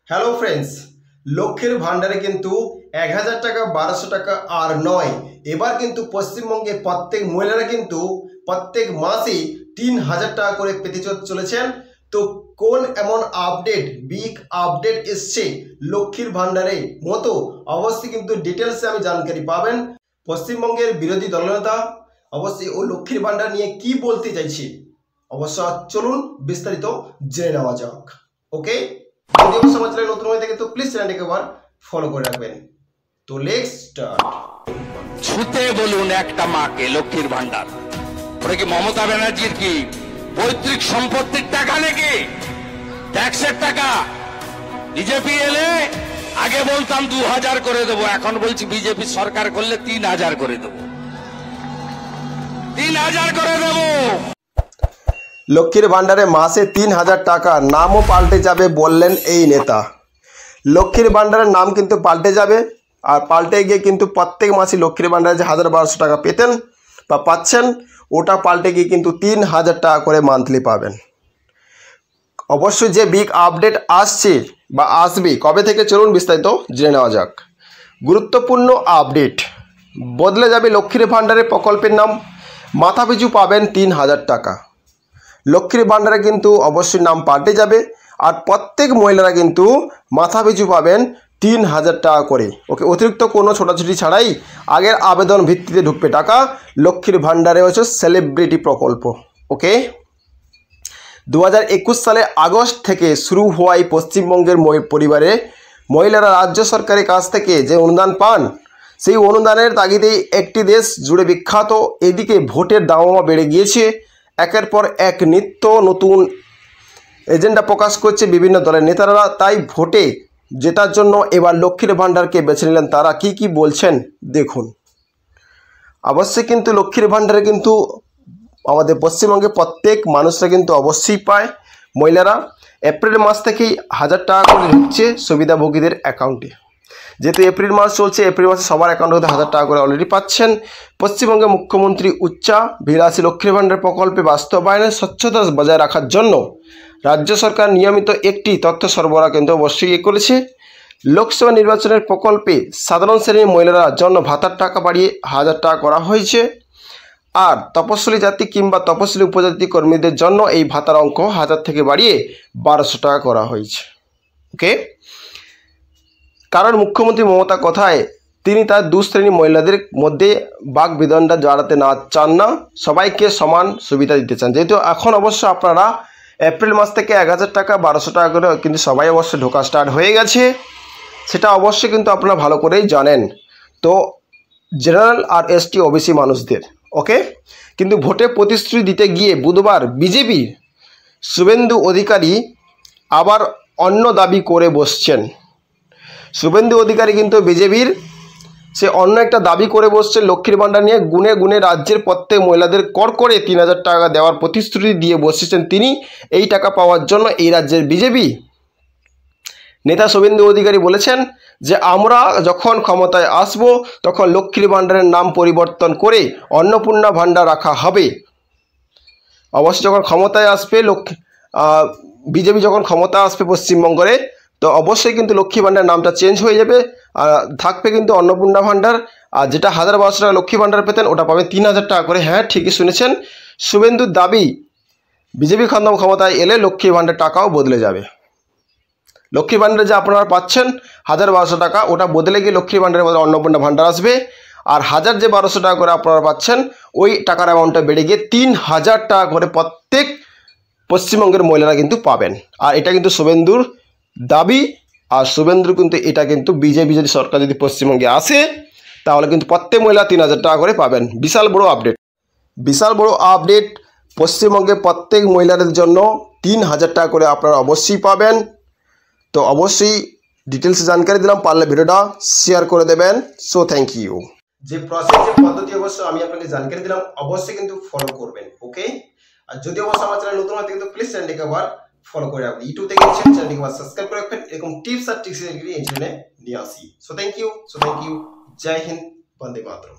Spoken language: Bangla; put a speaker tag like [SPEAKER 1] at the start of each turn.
[SPEAKER 1] হ্যালো ফ্রেন্ডস, লক্ষ্মীর ভান্ডারে কিন্তু 1000 টাকা 1200 টাকা আর নয়, এবার কিন্তু পশ্চিমবঙ্গে প্রত্যেক মহিলারা কিন্তু প্রত্যেক মাসে 3000 টাকা করে পেতে চলেছেন। তো কোন এমন আপডেট, বিগ আপডেট এসছে লক্ষ্মীর ভান্ডারে মতো অবশ্যই কিন্তু ডিটেলসে আমি জানকারি পাবেন। পশ্চিমবঙ্গের বিরোধী দলনেতা অবশ্যই ও লক্ষ্মীর ভান্ডার নিয়ে কি বলতে চাইছে অবশ্য চলুন বিস্তারিত জেনে নেওয়া যাক। ওকে, যদি অবশ্য আমার চ্যানেল নতুন হয়ে থাকে তো প্লিজ চ্যানেলটিকে একবার ফলো করে রাখবেন। তো লেটস স্টার্ট।
[SPEAKER 2] ছুতে বলুন একটা মাকে লক্ষ্মীর ভান্ডার, ওটা কি মমতা ব্যানার্জির কি পৈতৃক সম্পত্তির টাকা নাকি ট্যাক্সের টাকা? বিজেপি এলে আগে বলতাম 2000 করে দেবো, এখন বলছি বিজেপি সরকার করলে 3000 করে দেবো, 3000 করে দেবো।
[SPEAKER 1] লক্ষ্মীর ভান্ডারে মাসে 3000 টাকা, নামও পাল্টে যাবে বললেন এই নেতা। লক্ষ্মীর ভান্ডারের নাম কিন্তু পাল্টে যাবে, আর পাল্টে গিয়ে কিন্তু প্রত্যেক মাসে লক্ষ্মীর ভান্ডারে যে 1200 টাকা পেতেন বা পাচ্ছেন, ওটা পাল্টে গিয়ে কিন্তু 3000 টাকা করে মান্থলি পাবেন। অবশ্যই যে বিগ আপডেট আসছে বা আসবে কবে থেকে চলুন বিস্তারিত জেনে নেওয়া যাক। গুরুত্বপূর্ণ আপডেট, বদলে যাবে লক্ষ্মীর ভান্ডারের প্রকল্পের নাম, মাথাপিছু পাবেন 3000 টাকা। লক্ষ্মীর ভান্ডারে কিন্তু অবশ্যই নাম পাল্টে যাবে, আর প্রত্যেক মহিলারা কিন্তু মাথাপিছু পাবেন 3000 টাকা করে। ওকে, অতিরিক্ত কোনো ছোটাছুটি ছাড়াই আগের আবেদন ভিত্তিতে ঢুকবে টাকা। লক্ষ্মীর ভান্ডারে হচ্ছে সেলিব্রিটি প্রকল্প। ওকে, 2021 সালে আগস্ট থেকে শুরু হওয়ায় পশ্চিমবঙ্গের পরিবারে মহিলারা রাজ্য সরকারের কাছ থেকে যে অনুদান পান, সেই অনুদানের তাগিদেই একটি দেশ জুড়ে বিখ্যাত। এদিকে ভোটের দামামা বেড়ে গিয়েছে, একের পর এক নিত্য নতুন এজেন্ডা প্রকাশ করছে বিভিন্ন দলের নেতারা। তাই ভোটে জেতার জন্য এবার লক্ষ্মীর ভান্ডারকে বেছে নিলেন তারা। কি কি বলছেন দেখুন। অবশ্যই কিন্তু লক্ষ্মীর ভান্ডারে কিন্তু আমাদের পশ্চিমবঙ্গে প্রত্যেক মানুষরা কিন্তু অবশ্যই পায়। মহিলারা এপ্রিল মাস থেকেই 1000 টাকা করে ঢুকছে সুবিধাভোগীদের অ্যাকাউন্টে। যেহেতু এপ্রিল মাস চলছে, এপ্রিল মাসে সবার অ্যাকাউন্টে 1000 টাকা করে অলরেডি পাচ্ছেন। পশ্চিমবঙ্গের মুখ্যমন্ত্রী উচ্চাভিলাষী লক্ষ্মীর ভান্ডার প্রকল্পে বাস্তবায়নের স্বচ্ছতা বজায় রাখার জন্য রাজ্য সরকার নিয়মিত একটি তথ্য সরবরাহ কিন্তু অবশ্যই করেছে। লোকসভা নির্বাচনের প্রকল্পে সাধারণ শ্রেণীর মহিলার জন্য ভাতার টাকা বাড়িয়ে 1000 টাকা করা হয়েছে, আর তপশিলি জাতি কিংবা তপশিলি উপজাতি কর্মীদের জন্য এই ভাতার অঙ্ক 1000 থেকে বাড়িয়ে 1200 টাকা করা হয়েছে। ওকে, কারণ মুখ্যমন্ত্রী মমতা কথায় তিনি তার দুশ্রেণী মহিলাদের মধ্যে বাক বিদণ্ডা জড়াতে চান না, সবাইকে সমান সুবিধা দিতে চান। যেহেতু এখন অবশ্য আপনারা এপ্রিল মাস থেকে 1000 টাকা 1200 টাকা করে কিন্তু সবাই অবশ্য ঢোকা স্টার্ট হয়ে গেছে, সেটা অবশ্যই কিন্তু আপনারা ভালো করেই জানেন। তো জেনারেল আর এসটি ওবিসি মানুষদের ওকে, কিন্তু ভোটে প্রতিশ্রুতি দিতে গিয়ে বুধবার বিজেপির শুভেন্দু অধিকারী আবার অন্য দাবি করে বসছেন। শুভেন্দু অধিকারী কিন্তু বিজেপির সে অন্য একটা দাবি করে বসছেন লক্ষ্মীর ভান্ডার নিয়ে। গুনে গুনে রাজ্যের প্রত্যেক মহিলাদের কর করে 3000 টাকা দেওয়ার প্রতিশ্রুতি দিয়ে বসেছেন তিনি। এই টাকা পাওয়ার জন্য এই রাজ্যের বিজেপি নেতা শুভেন্দু অধিকারী বলেছেন যে আমরা যখন ক্ষমতায় আসব তখন লক্ষ্মীর ভান্ডারের নাম পরিবর্তন করে অন্নপূর্ণা ভান্ডার রাখা হবে। অবশ্যই যখন ক্ষমতায় আসবে বিজেপি যখন ক্ষমতা আসবে পশ্চিমবঙ্গে, তো অবশ্যই কিন্তু লক্ষ্মী ভান্ডার নামটা চেঞ্জ হয়ে যাবে, আর থাকবে কিন্তু অন্নপূর্ণা ভান্ডার। আর যেটা 1200 টাকা লক্ষ্মী ভান্ডার পেতেন ওটা পাবেন 3000 টাকা করে। হ্যাঁ, ঠিকই শুনেছেন, শুভেন্দুর দাবি বিজেপি ক্ষমতায় এলে লক্ষ্মী ভান্ডার টাকাও বদলে যাবে। লক্ষ্মী ভান্ডারে যে আপনারা পাচ্ছেন 1200 টাকা, ওটা বদলে গিয়ে লক্ষ্মী ভান্ডারের মধ্যে অন্নপূর্ণা ভান্ডার আসবে, আর 1200 টাকা করে আপনারা পাচ্ছেন ওই টাকার অ্যামাউন্টটা বেড়ে গিয়ে 3000 টাকা করে প্রত্যেক পশ্চিমবঙ্গের মহিলারা কিন্তু পাবেন। আর এটা কিন্তু শুভেন্দুর দাবি, আর শুভেন্দুর কিন্তু এটা কিন্তু বিজেপি যদি সরকার যদি পশ্চিমবঙ্গে আসে তাহলে কিন্তু প্রত্যেক মহিলা 3000 টাকা করে পাবেন। বিশাল বড় আপডেট, বিশাল বড় আপডেট। পশ্চিমবঙ্গে প্রত্যেক মহিলাদের জন্য 3000 টাকা করে আপনারা অবশ্যই পাবেন। তো অবশ্যই ডিটেলসে জানকারি দিলাম, পারলে ভিডিওটা শেয়ার করে দেবেন। So thank you. যে প্রসেস যে পদ্ধতি অবশ্য আমি আপনাকে জানকারি দিলাম, অবশ্যই কিন্তু ফলো করবেন। ওকে, আর যদি অবশ্যই আমার চ্যানেল নতুন হয় কিন্তু প্লিজ চ্যানেলটিকে একবার ফলো করে রাখবেন। ইউটিউব থেকে চ্যানেলটিকে একবার সাবস্ক্রাইব করে রাখবেন, এরকম টিপস আর ট্রিক্স এই চ্যানেলে নিয়ে আসি। সো থ্যাংক ইউ, জয় হিন্দ, বন্দে মাতরম।